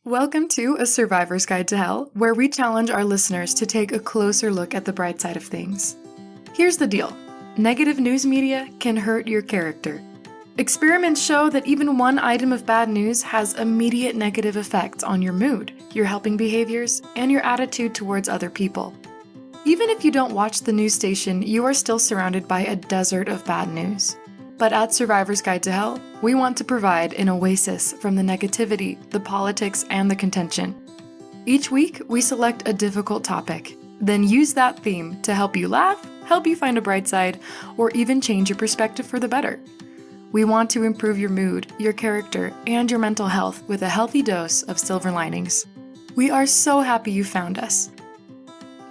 Welcome to A Survivor's Guide to Hell, where we challenge our listeners to take a closer look at the bright side of things. Here's the deal. Negative news media can hurt your character. Experiments show that even one item of bad news has immediate negative effects on your mood, your helping behaviors, and your attitude towards other people. Even if you don't watch the news station, you are still surrounded by a desert of bad news. But at Survivor's Guide to Hell, we want to provide an oasis from the negativity, the politics, and the contention. Each week, we select a difficult topic, then use that theme to help you laugh, help you find a bright side, or even change your perspective for the better. We want to improve your mood, your character, and your mental health with a healthy dose of silver linings. We are so happy you found us.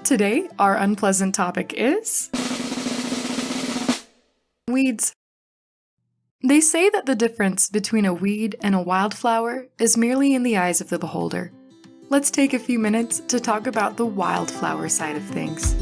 Today, our unpleasant topic is weeds. They say that the difference between a weed and a wildflower is merely in the eyes of the beholder. Let's take a few minutes to talk about the wildflower side of things.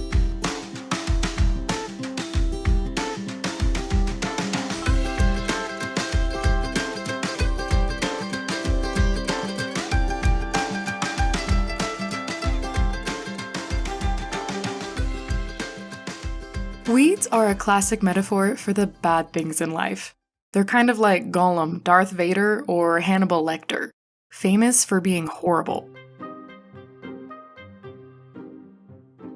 Weeds are a classic metaphor for the bad things in life. They're kind of like Gollum, Darth Vader, or Hannibal Lecter, famous for being horrible.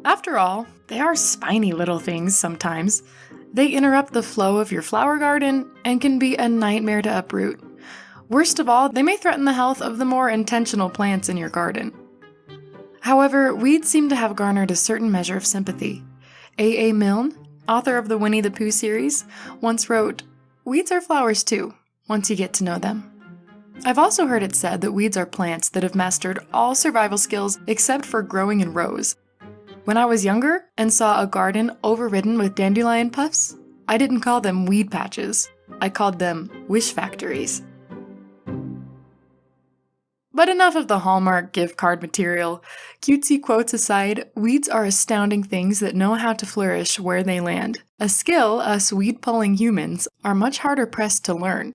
After all, they are spiny little things sometimes. They interrupt the flow of your flower garden and can be a nightmare to uproot. Worst of all, they may threaten the health of the more intentional plants in your garden. However, weeds seem to have garnered a certain measure of sympathy. A. Milne, author of the Winnie the Pooh series, once wrote, "Weeds are flowers too, once you get to know them." I've also heard it said that weeds are plants that have mastered all survival skills except for growing in rows. When I was younger and saw a garden overridden with dandelion puffs, I didn't call them weed patches. I called them wish factories. But enough of the Hallmark gift card material. Cutesy quotes aside, weeds are astounding things that know how to flourish where they land. A skill us weed-pulling humans are much harder pressed to learn.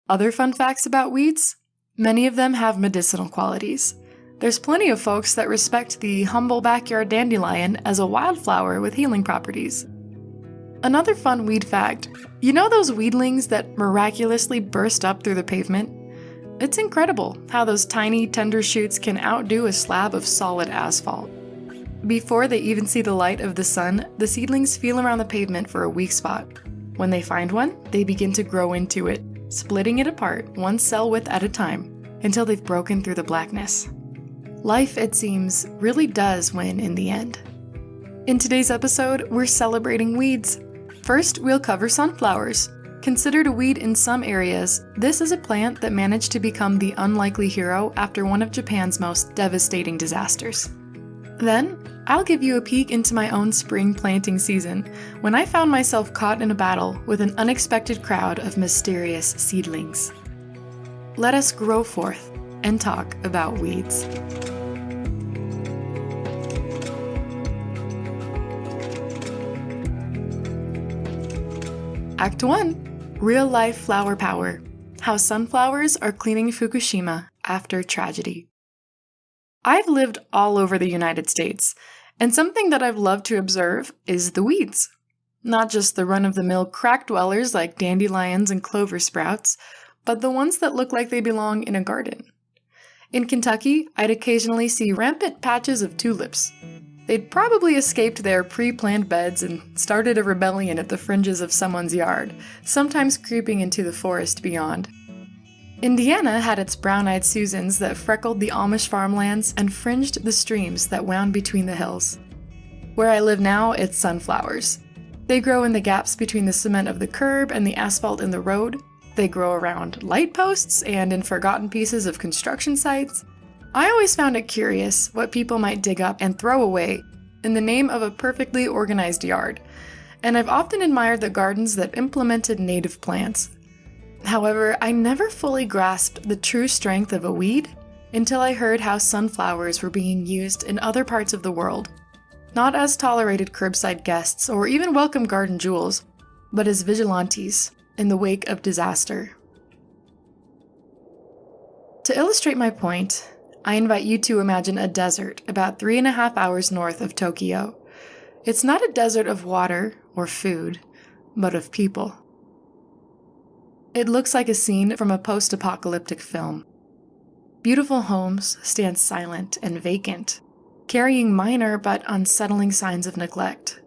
Other fun facts about weeds? Many of them have medicinal qualities. There's plenty of folks that respect the humble backyard dandelion as a wildflower with healing properties. Another fun weed fact, you know those weedlings that miraculously burst up through the pavement? It's incredible how those tiny, tender shoots can outdo a slab of solid asphalt. Before they even see the light of the sun, the seedlings feel around the pavement for a weak spot. When they find one, they begin to grow into it, splitting it apart one cell width at a time, until they've broken through the blackness. Life, it seems, really does win in the end. In today's episode, we're celebrating weeds. First, we'll cover sunflowers. Considered a weed in some areas, this is a plant that managed to become the unlikely hero after one of Japan's most devastating disasters. Then, I'll give you a peek into my own spring planting season, when I found myself caught in a battle with an unexpected crowd of mysterious seedlings. Let us grow forth and talk about weeds. Act 1. Real-life flower power. How sunflowers are cleaning Fukushima after tragedy. I've lived all over the United States, and something that I've loved to observe is the weeds. Not just the run-of-the-mill crack dwellers like dandelions and clover sprouts, but the ones that look like they belong in a garden. In Kentucky, I'd occasionally see rampant patches of tulips. They'd probably escaped their pre-planned beds and started a rebellion at the fringes of someone's yard, sometimes creeping into the forest beyond. Indiana had its brown-eyed Susans that freckled the Amish farmlands and fringed the streams that wound between the hills. Where I live now, it's sunflowers. They grow in the gaps between the cement of the curb and the asphalt in the road. They grow around light posts and in forgotten pieces of construction sites. I always found it curious what people might dig up and throw away in the name of a perfectly organized yard, and I've often admired the gardens that implemented native plants. However, I never fully grasped the true strength of a weed until I heard how sunflowers were being used in other parts of the world, not as tolerated curbside guests or even welcome garden jewels, but as vigilantes in the wake of disaster. To illustrate my point, I invite you to imagine a desert about 3.5 hours north of Tokyo. It's not a desert of water or food, but of people. It looks like a scene from a post-apocalyptic film. Beautiful homes stand silent and vacant, carrying minor but unsettling signs of neglect.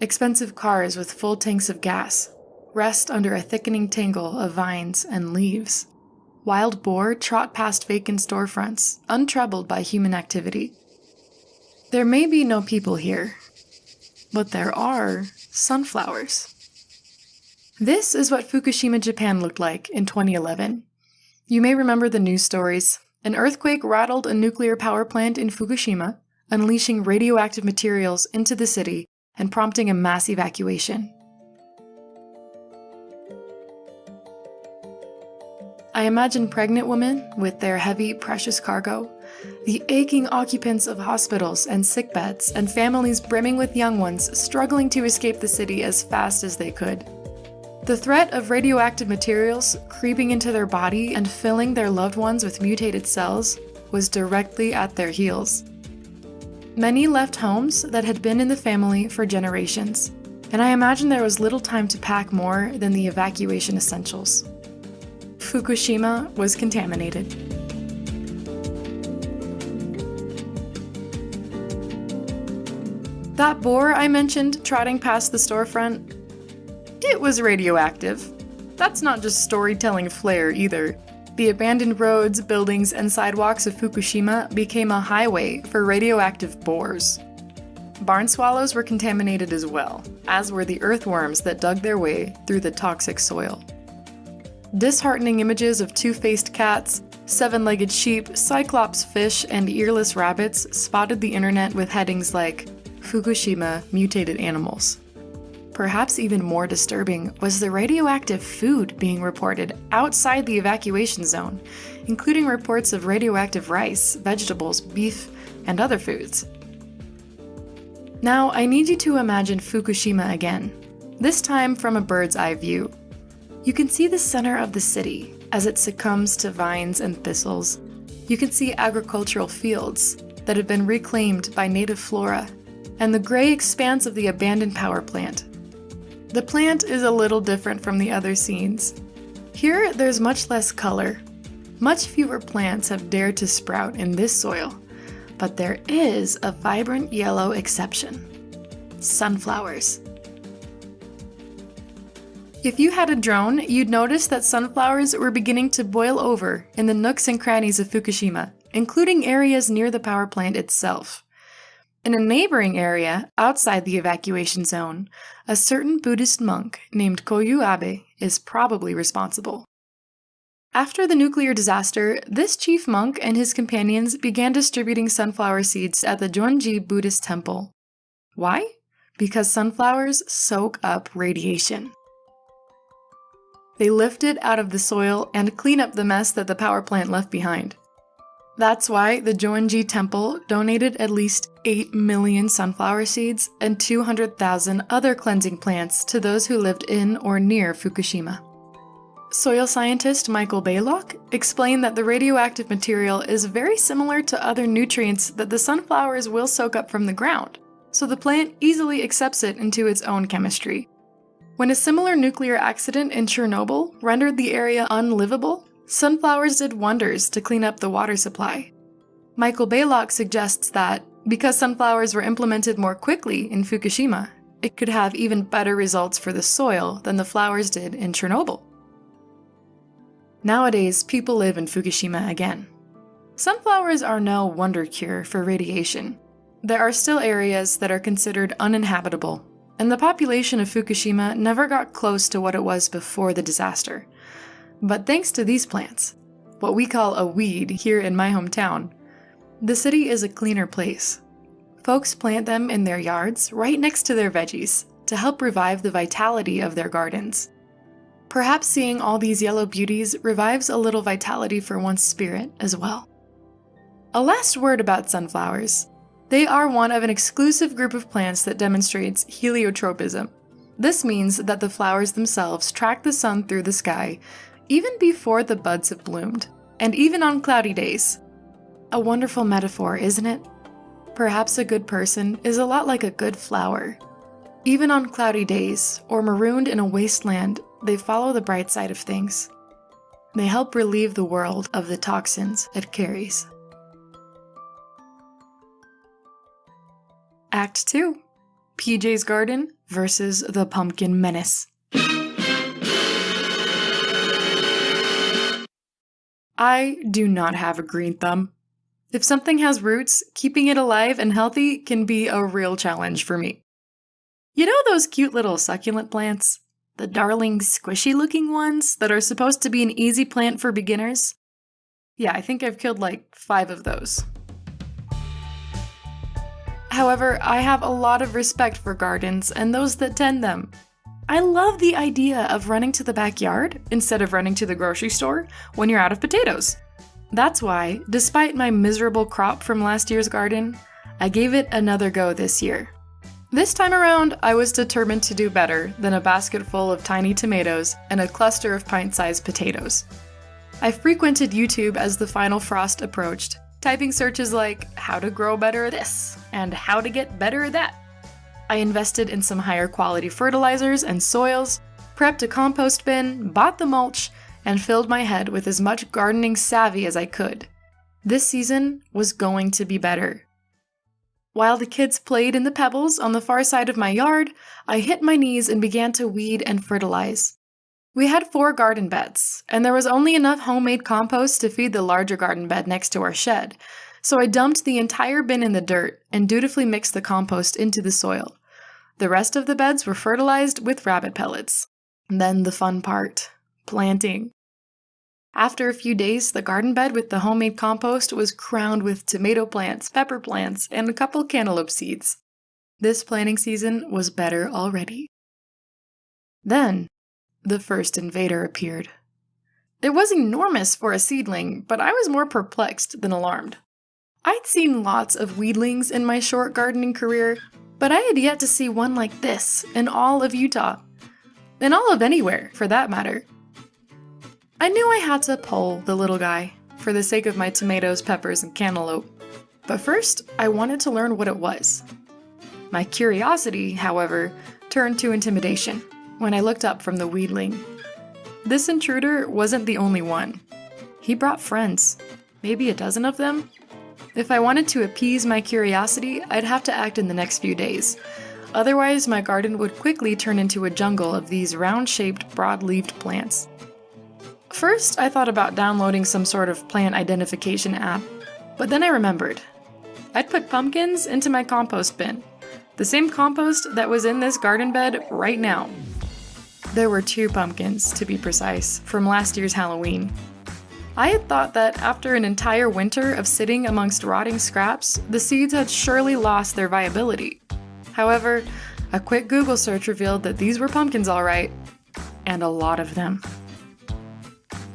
Expensive cars with full tanks of gas rest under a thickening tangle of vines and leaves. Wild boar trot past vacant storefronts, untroubled by human activity. There may be no people here, but there are sunflowers. This is what Fukushima, Japan looked like in 2011. You may remember the news stories. An earthquake rattled a nuclear power plant in Fukushima, unleashing radioactive materials into the city and prompting a mass evacuation. I imagine pregnant women with their heavy, precious cargo, the aching occupants of hospitals and sickbeds, and families brimming with young ones struggling to escape the city as fast as they could. The threat of radioactive materials creeping into their body and filling their loved ones with mutated cells was directly at their heels. Many left homes that had been in the family for generations, and I imagine there was little time to pack more than the evacuation essentials. Fukushima was contaminated. That boar I mentioned trotting past the storefront, it was radioactive. That's not just storytelling flair either. The abandoned roads, buildings, and sidewalks of Fukushima became a highway for radioactive boars. Barn swallows were contaminated as well, as were the earthworms that dug their way through the toxic soil. Disheartening images of two-faced cats, seven-legged sheep, cyclops fish, and earless rabbits spotted the internet with headings like, "Fukushima mutated animals." Perhaps even more disturbing was the radioactive food being reported outside the evacuation zone, including reports of radioactive rice, vegetables, beef, and other foods. Now, I need you to imagine Fukushima again, this time from a bird's eye view. You can see the center of the city as it succumbs to vines and thistles. You can see agricultural fields that have been reclaimed by native flora, and the gray expanse of the abandoned power plant. The plant is a little different from the other scenes. Here, there's much less color. Much fewer plants have dared to sprout in this soil, but there is a vibrant yellow exception: sunflowers. If you had a drone, you'd notice that sunflowers were beginning to boil over in the nooks and crannies of Fukushima, including areas near the power plant itself. In a neighboring area, outside the evacuation zone, a certain Buddhist monk named Koyu Abe is probably responsible. After the nuclear disaster, this chief monk and his companions began distributing sunflower seeds at the Jonji Buddhist temple. Why? Because sunflowers soak up radiation. They lift it out of the soil and clean up the mess that the power plant left behind. That's why the Jonji Temple donated at least 8 million sunflower seeds and 200,000 other cleansing plants to those who lived in or near Fukushima. Soil scientist Michael Baylock explained that the radioactive material is very similar to other nutrients that the sunflowers will soak up from the ground, so the plant easily accepts it into its own chemistry. When a similar nuclear accident in Chernobyl rendered the area unlivable, sunflowers did wonders to clean up the water supply. Michael Baylock suggests that, because sunflowers were implemented more quickly in Fukushima, it could have even better results for the soil than the flowers did in Chernobyl. Nowadays, people live in Fukushima again. Sunflowers are no wonder cure for radiation. There are still areas that are considered uninhabitable, and the population of Fukushima never got close to what it was before the disaster. But thanks to these plants, what we call a weed here in my hometown, the city is a cleaner place. Folks plant them in their yards right next to their veggies to help revive the vitality of their gardens. Perhaps seeing all these yellow beauties revives a little vitality for one's spirit as well. A last word about sunflowers. They are one of an exclusive group of plants that demonstrates heliotropism. This means that the flowers themselves track the sun through the sky even before the buds have bloomed. and even on cloudy days. A wonderful metaphor, isn't it? Perhaps a good person is a lot like a good flower. Even on cloudy days, or marooned in a wasteland, they follow the bright side of things. They help relieve the world of the toxins it carries. Act 2. PJ's Garden versus the Pumpkin Menace. I do not have a green thumb. If something has roots, keeping it alive and healthy can be a real challenge for me. You know those cute little succulent plants? The darling, squishy-looking ones that are supposed to be an easy plant for beginners? Yeah, I think I've killed like 5 of those. However, I have a lot of respect for gardens and those that tend them. I love the idea of running to the backyard instead of running to the grocery store when you're out of potatoes. That's why, despite my miserable crop from last year's garden, I gave it another go this year. This time around, I was determined to do better than a basket full of tiny tomatoes and a cluster of pint-sized potatoes. I frequented YouTube as the final frost approached, typing searches like, how to grow better this, and how to get better at that. I invested in some higher quality fertilizers and soils, prepped a compost bin, bought the mulch, and filled my head with as much gardening savvy as I could. This season was going to be better. While the kids played in the pebbles on the far side of my yard, I hit my knees and began to weed and fertilize. We had 4 garden beds, and there was only enough homemade compost to feed the larger garden bed next to our shed, so I dumped the entire bin in the dirt and dutifully mixed the compost into the soil. The rest of the beds were fertilized with rabbit pellets. And then the fun part, planting. After a few days, the garden bed with the homemade compost was crowned with tomato plants, pepper plants, and a couple cantaloupe seeds. This planting season was better already. Then, the first invader appeared. It was enormous for a seedling, but I was more perplexed than alarmed. I'd seen lots of weedlings in my short gardening career, but I had yet to see one like this in all of Utah. In all of anywhere, for that matter. I knew I had to pull the little guy, for the sake of my tomatoes, peppers, and cantaloupe. But first, I wanted to learn what it was. My curiosity, however, turned to intimidation when I looked up from the weedling. This intruder wasn't the only one. He brought friends, maybe a dozen of them. If I wanted to appease my curiosity, I'd have to act in the next few days. Otherwise, my garden would quickly turn into a jungle of these round-shaped, broad-leaved plants. First, I thought about downloading some sort of plant identification app, but then I remembered. I'd put pumpkins into my compost bin, the same compost that was in this garden bed right now. There were 2 pumpkins, to be precise, from last year's Halloween. I had thought that after an entire winter of sitting amongst rotting scraps, the seeds had surely lost their viability. However, a quick Google search revealed that these were pumpkins all right, and a lot of them.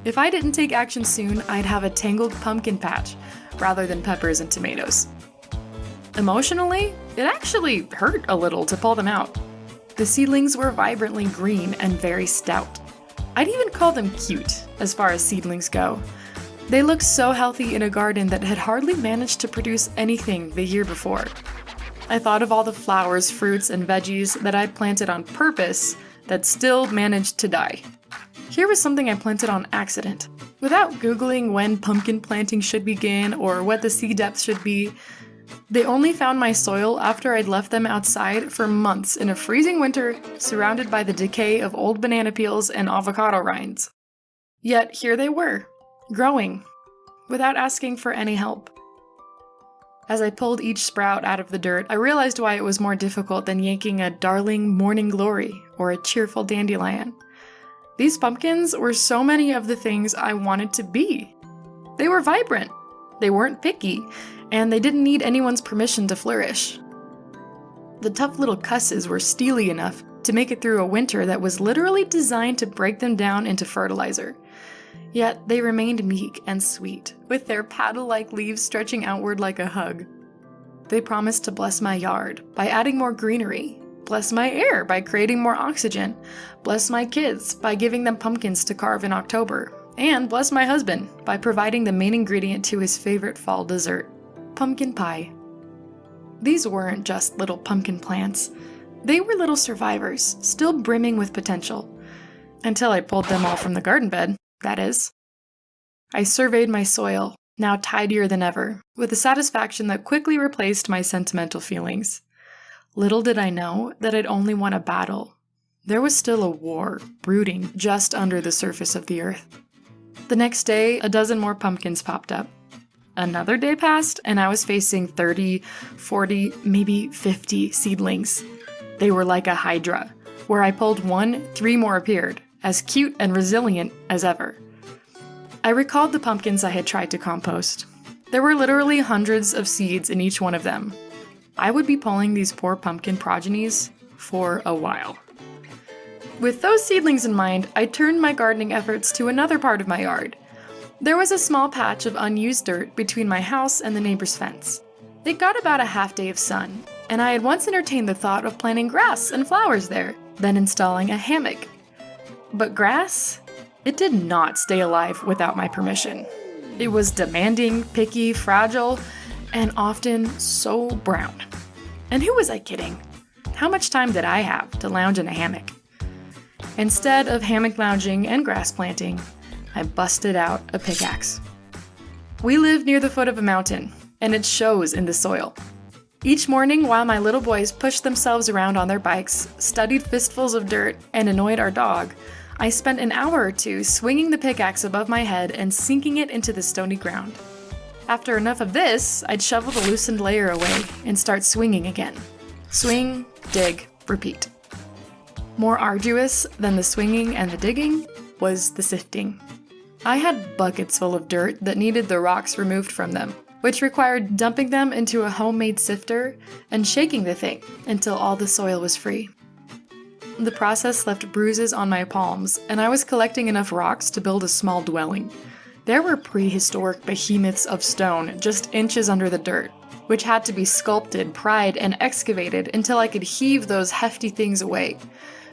If I didn't take action soon, I'd have a tangled pumpkin patch, rather than peppers and tomatoes. Emotionally, it actually hurt a little to pull them out. The seedlings were vibrantly green and very stout. I'd even call them cute, as far as seedlings go. They looked so healthy in a garden that had hardly managed to produce anything the year before. I thought of all the flowers, fruits, and veggies that I'd planted on purpose that still managed to die. Here was something I planted on accident. Without Googling when pumpkin planting should begin or what the seed depth should be, they only found my soil after I'd left them outside for months in a freezing winter, surrounded by the decay of old banana peels and avocado rinds. Yet here they were, growing, without asking for any help. As I pulled each sprout out of the dirt, I realized why it was more difficult than yanking a darling morning glory or a cheerful dandelion. These pumpkins were so many of the things I wanted to be. They were vibrant, they weren't picky, and they didn't need anyone's permission to flourish. The tough little cusses were steely enough to make it through a winter that was literally designed to break them down into fertilizer. Yet they remained meek and sweet, with their paddle-like leaves stretching outward like a hug. They promised to bless my yard by adding more greenery, bless my air by creating more oxygen, bless my kids by giving them pumpkins to carve in October, and bless my husband by providing the main ingredient to his favorite fall dessert, pumpkin pie. These weren't just little pumpkin plants. They were little survivors, still brimming with potential. Until I pulled them all from the garden bed, that is. I surveyed my soil, now tidier than ever, with a satisfaction that quickly replaced my sentimental feelings. Little did I know that I'd only won a battle. There was still a war brooding just under the surface of the earth. The next day, a dozen more pumpkins popped up. Another day passed, and I was facing 30, 40, maybe 50 seedlings. They were like a hydra. Where I pulled one, 3 more appeared, as cute and resilient as ever. I recalled the pumpkins I had tried to compost. There were literally hundreds of seeds in each one of them. I would be pulling these poor pumpkin progenies for a while. With those seedlings in mind, I turned my gardening efforts to another part of my yard. There was a small patch of unused dirt between my house and the neighbor's fence. It got about a half day of sun, and I had once entertained the thought of planting grass and flowers there, then installing a hammock. But grass? It did not stay alive without my permission. It was demanding, picky, fragile, and often so brown. And who was I kidding? How much time did I have to lounge in a hammock? Instead of hammock lounging and grass planting, I busted out a pickaxe. We live near the foot of a mountain, and it shows in the soil. Each morning, while my little boys pushed themselves around on their bikes, studied fistfuls of dirt, and annoyed our dog, I spent an hour or two swinging the pickaxe above my head and sinking it into the stony ground. After enough of this, I'd shovel the loosened layer away and start swinging again. Swing, dig, repeat. More arduous than the swinging and the digging was the sifting. I had buckets full of dirt that needed the rocks removed from them, which required dumping them into a homemade sifter and shaking the thing until all the soil was free. The process left bruises on my palms, and I was collecting enough rocks to build a small dwelling. There were prehistoric behemoths of stone just inches under the dirt, which had to be sculpted, pried, and excavated until I could heave those hefty things away.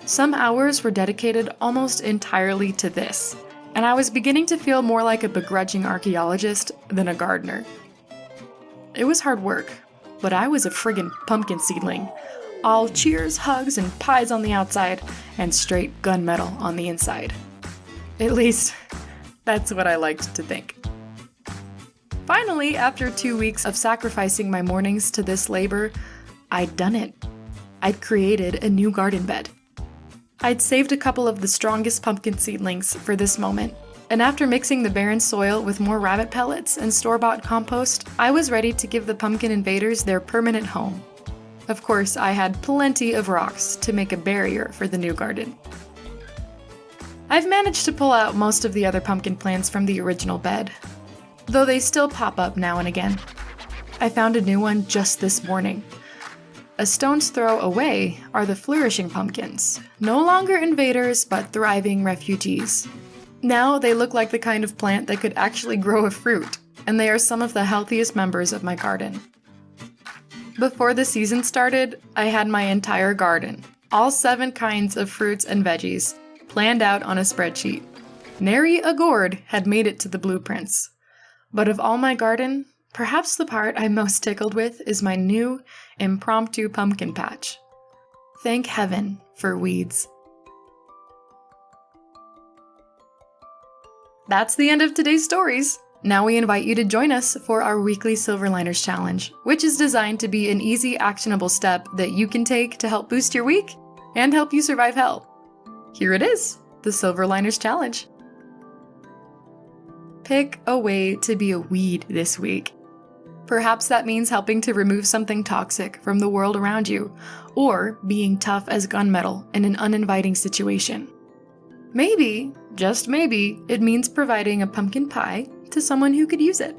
Some hours were dedicated almost entirely to this, and I was beginning to feel more like a begrudging archaeologist than a gardener. It was hard work, but I was a friggin' pumpkin seedling. All cheers, hugs, and pies on the outside, and straight gunmetal on the inside. At least, that's what I liked to think. Finally, after 2 weeks of sacrificing my mornings to this labor, I'd done it. I'd created a new garden bed. I'd saved a couple of the strongest pumpkin seedlings for this moment, and after mixing the barren soil with more rabbit pellets and store-bought compost, I was ready to give the pumpkin invaders their permanent home. Of course, I had plenty of rocks to make a barrier for the new garden. I've managed to pull out most of the other pumpkin plants from the original bed, though they still pop up now and again. I found a new one just this morning. A stone's throw away are the flourishing pumpkins, no longer invaders but thriving refugees. Now they look like the kind of plant that could actually grow a fruit, and they are some of the healthiest members of my garden. Before the season started, I had my entire garden, all 7 kinds of fruits and veggies, planned out on a spreadsheet. Nary a gourd had made it to the blueprints. But of all my garden, perhaps the part I'm most tickled with is my new, impromptu pumpkin patch. Thank heaven for weeds. That's the end of today's stories. Now we invite you to join us for our weekly Silver Liners Challenge, which is designed to be an easy, actionable step that you can take to help boost your week and help you survive hell. Here it is, the Silver Liners Challenge. Pick a way to be a weed this week. Perhaps that means helping to remove something toxic from the world around you, or being tough as gunmetal in an uninviting situation. Maybe, just maybe, it means providing a pumpkin pie to someone who could use it.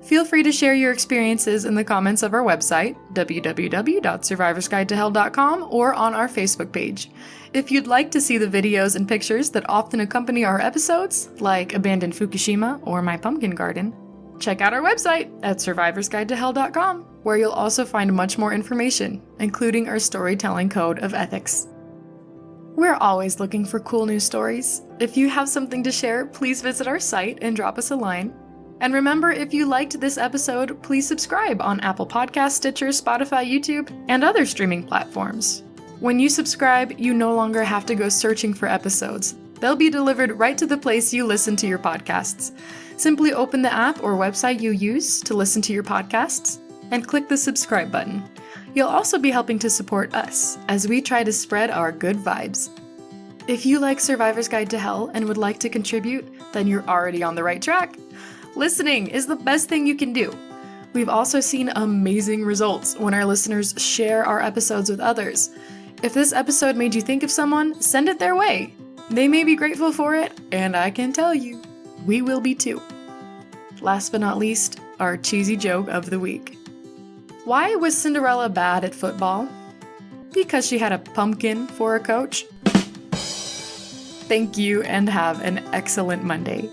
Feel free to share your experiences in the comments of our website, www.survivorsguidetohell.com, or on our Facebook page. If you'd like to see the videos and pictures that often accompany our episodes, like Abandoned Fukushima or My Pumpkin Garden, check out our website at survivorsguidetohell.com, where you'll also find much more information, including our storytelling code of ethics. We're always looking for cool news stories. If you have something to share, please visit our site and drop us a line. And remember, if you liked this episode, please subscribe on Apple Podcasts, Stitcher, Spotify, YouTube, and other streaming platforms. When you subscribe, you no longer have to go searching for episodes. They'll be delivered right to the place you listen to your podcasts. Simply open the app or website you use to listen to your podcasts and click the subscribe button. You'll also be helping to support us as we try to spread our good vibes. If you like Survivor's Guide to Hell and would like to contribute, then you're already on the right track. Listening is the best thing you can do. We've also seen amazing results when our listeners share our episodes with others. If this episode made you think of someone, send it their way. They may be grateful for it, and I can tell you, we will be too. Last but not least, our cheesy joke of the week. Why was Cinderella bad at football? Because she had a pumpkin for a coach. Thank you and have an excellent Monday.